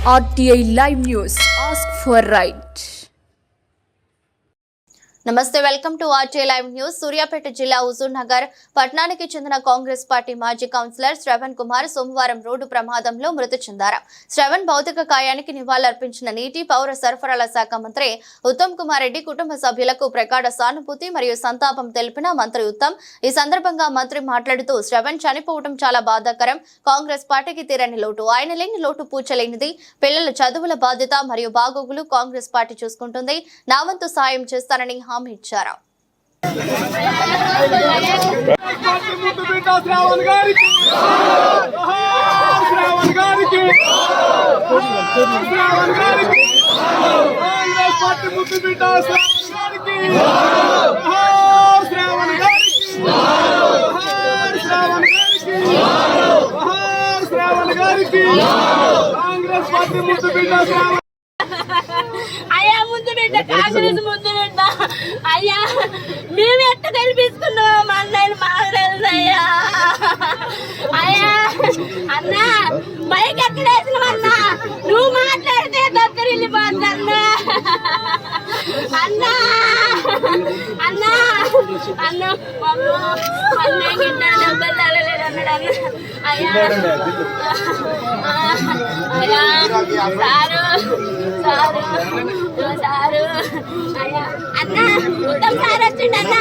RTI Live News. Ask for right. నమస్తే, welcome to RTI live news. Suryapet జిల్లా హుజూర్ నగర్ పట్టణానికి చెందిన కాంగ్రెస్ పార్టీ మాజీ కౌన్సిలర్ శ్రవణ్ కుమార్ సోమవారం రోడ్డు ప్రమాదంలో మృతి చెందారు. శ్రవణ్ భౌతిక కాయానికి నివాళులర్పించిన నీటి పౌర సరఫరాల శాఖ మంత్రి ఉత్తమ్ కుమార్ రెడ్డి కుటుంబ సభ్యులకు ప్రగాఢ సానుభూతి మరియు సంతాపం తెలిపిన మంత్రి ఉత్తమ్ ఈ సందర్భంగా మంత్రి మాట్లాడుతూ శ్రవణ్ చనిపోవడం చాలా బాధాకరం. కాంగ్రెస్ పార్టీకి తీరని లోటు, ఆయన లేని లోటు పూడ్చలేనిది. పిల్లల చదువుల బాధ్యత మరియు బాగోగులు కాంగ్రెస్ పార్టీ చూసుకుంటుంది. నా వంతు సాయం చేస్తానని హామీ ఇచ్చారు. అయ్యా ముందు బిడ్డ కాంగ్రెస్ ముందు బిడ్డ అయ్యా మేము ఎట్ట తెలిపించుకున్నాం అన్నయ్య మాకు తెలుసయ్యా. అయ్యా అన్నా బైక్ ఎక్కడ వేసినవన్నా నువ్వు మాట్లాడితే దగ్గర వెళ్ళిపోద్ది అన్నా. అన్నా అన్నా అన్న అన్నయ్య గిట్ట డబ్బులు తగలేదు అన్నాడు అన్న. అయ్యా అయ్యా సారు అయ్యా అన్న ఉత్తమ్ సార్ వచ్చిండు అన్న.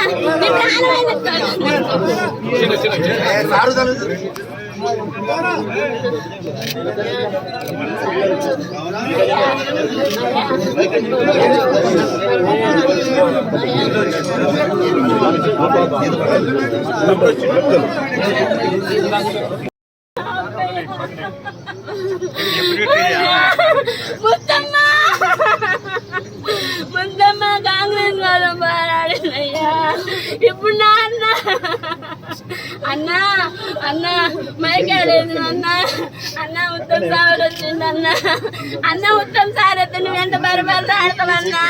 ముందమ్మ కాంగ్రెస్ వాళ్ళు పోరాడినయ్యా. ఇప్పుడు నా అన్న అన్న అన్న మైకేలేదు అన్న. అన్న ఉత్తమ్ సార్ వచ్చిండు అన్న. అన్న ఉత్తమ్ సార్ అయితే నువ్వు ఎంత బరబలు ఆడతావన్నా.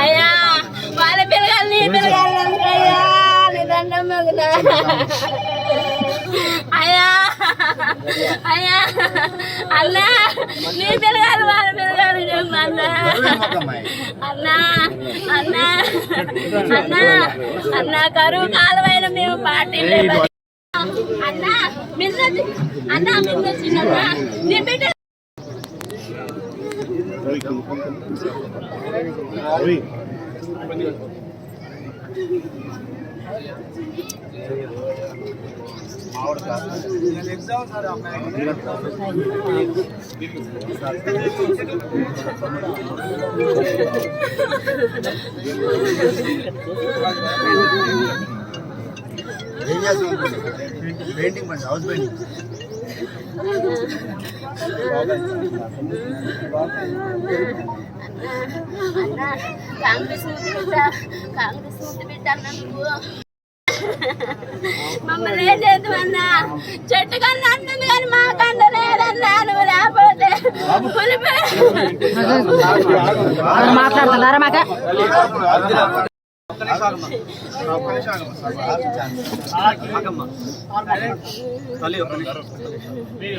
అయ్యా వాళ్ళ పిల్లగాలు నీ పిల్లగాలు అయ్యా నీ దండం మగునా. అయ్యా అయ్యా అన్న నీ పిల్లగాలు వాళ్ళ పిల్లగాలు అన్నా అన్నా అన్నా అన్నా అన్న కరువు కాలమైన మేము పార్టీ అన్నా మింద అన్నా మింద వచ్చిందన్నా నీ బిడ్డ పెయింటింగ్ పండి హౌస్ పెయింటింగ్ కాంగ్రెస్ ముద్దు బిడ్డ అన్న నువ్వు మమ్మల్ని ఏం చేద్దామన్నా. చెట్టు కన్నా అంటుంది కానీ మా కండ లేదన్నా. నువ్వు లేకపోతే మాట్లాడుతున్నారా మాక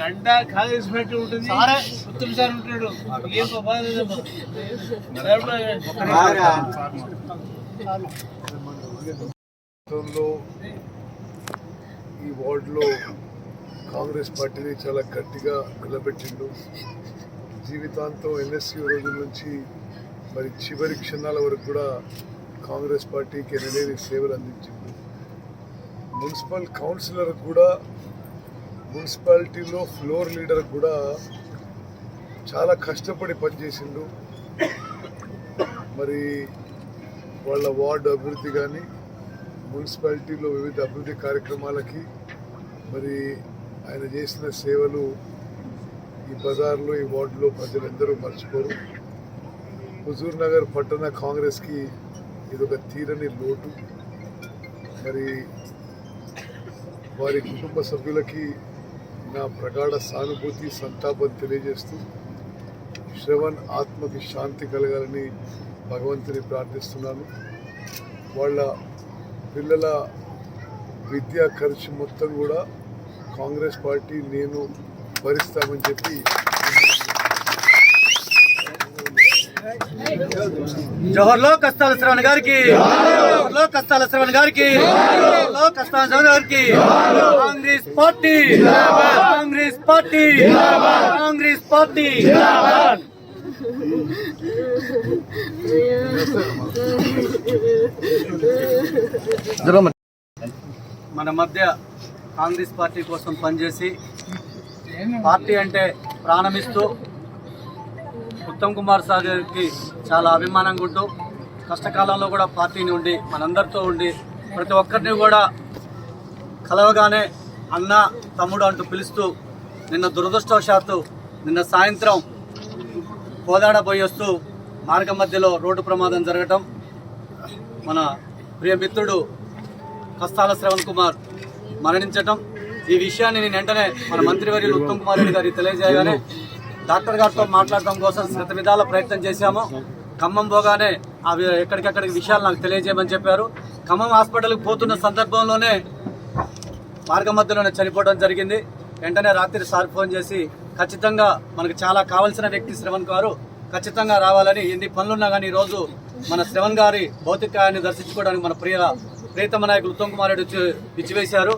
అంతా కాంగ్రెస్ పార్టీ ఉంటుంది. ఉత్తమ్ సార్ ఉంటాడు. ఏం ఈ వార్డులో కాంగ్రెస్ పార్టీని చాలా గట్టిగా నిలబెట్టిండు. జీవితాంతం ఎన్ఎస్సీ రోజుల నుంచి మరి చివరి క్షణాల వరకు కూడా కాంగ్రెస్ పార్టీకి ఎనలేని సేవలు అందించిండు. మున్సిపల్ కౌన్సిలర్ కూడా, మున్సిపాలిటీలో ఫ్లోర్ లీడర్ కూడా చాలా కష్టపడి పనిచేసిండు. మరి వాళ్ళ వార్డు అభివృద్ధి కానీ, మున్సిపాలిటీలో వివిధ అభివృద్ధి కార్యక్రమాలకి మరి ఆయన చేసిన సేవలు ఈ బజార్లో, ఈ వార్డులో ప్రజలందరూ మర్చిపోరు. హుజూర్ నగర్ పట్టణ కాంగ్రెస్కి ఇది ఒక తీరని లోటు. మరి వారి కుటుంబ సభ్యులకి నా ప్రగాఢ సానుభూతి, సంతాపం తెలియజేస్తూ శ్రవణ్ ఆత్మకి శాంతి కలగాలని భగవంతుని ప్రార్థిస్తున్నాను. వాళ్ళ పిల్లల విద్యా ఖర్చు మొత్తం కూడా కాంగ్రెస్ పార్టీ నేను భరిస్తామని చెప్పి జోహర్లో కస్తాల శ్రవణ్ గారికి, జోహర్లో కస్తాల శ్రవణ్ గారికి, జోహర్లో కస్తాల శ్రవణ్ గారికి. Congress party, Congress party, Congress party. మన మధ్య కాంగ్రెస్ పార్టీ కోసం పనిచేసి పార్టీ అంటే ప్రాణమిస్తూ ఉత్తమ్ కుమార్ సార్ గారికి చాలా అభిమానంగా ఉంటూ కష్టకాలంలో కూడా పార్టీని ఉండి మనందరితో ఉండి ప్రతి ఒక్కరిని కూడా కలవగానే అన్న తమ్ముడు అంటూ పిలుస్తూ నిన్న దురదృష్టవశాత్తు నిన్న సాయంత్రం కోదాడ పోయి వస్తూ మార్గం మధ్యలో రోడ్డు ప్రమాదం జరగటం మన ప్రియమిత్రుడు కస్తాల శ్రవణ్ కుమార్ మరణించటం, ఈ విషయాన్ని నేను వెంటనే మన మంత్రివర్యులు ఉత్తమ్ కుమార్ రెడ్డి గారికి తెలియజేయగానే డాక్టర్ గారితో మాట్లాడటం కోసం శత విధాల ప్రయత్నం చేశాము. ఖమ్మం పోగానే అవి ఎక్కడికెక్కడికి విషయాలు నాకు తెలియజేయమని చెప్పారు. ఖమ్మం హాస్పిటల్కి పోతున్న సందర్భంలోనే మార్గం మధ్యలోనే చనిపోవడం జరిగింది. వెంటనే రాత్రి సార్ ఫోన్ చేసి ఖచ్చితంగా మనకు చాలా కావాల్సిన వ్యక్తి శ్రవణ్ గారు, ఖచ్చితంగా రావాలని ఎన్ని పనులున్నా కానీ ఈరోజు మన శ్రవణ్ గారి భౌతికాయాన్ని దర్శించుకోవడానికి మన ప్రియతమ నాయకులు ఉత్తమ్ కుమార్ రెడ్డి ఇచ్చివేశారు.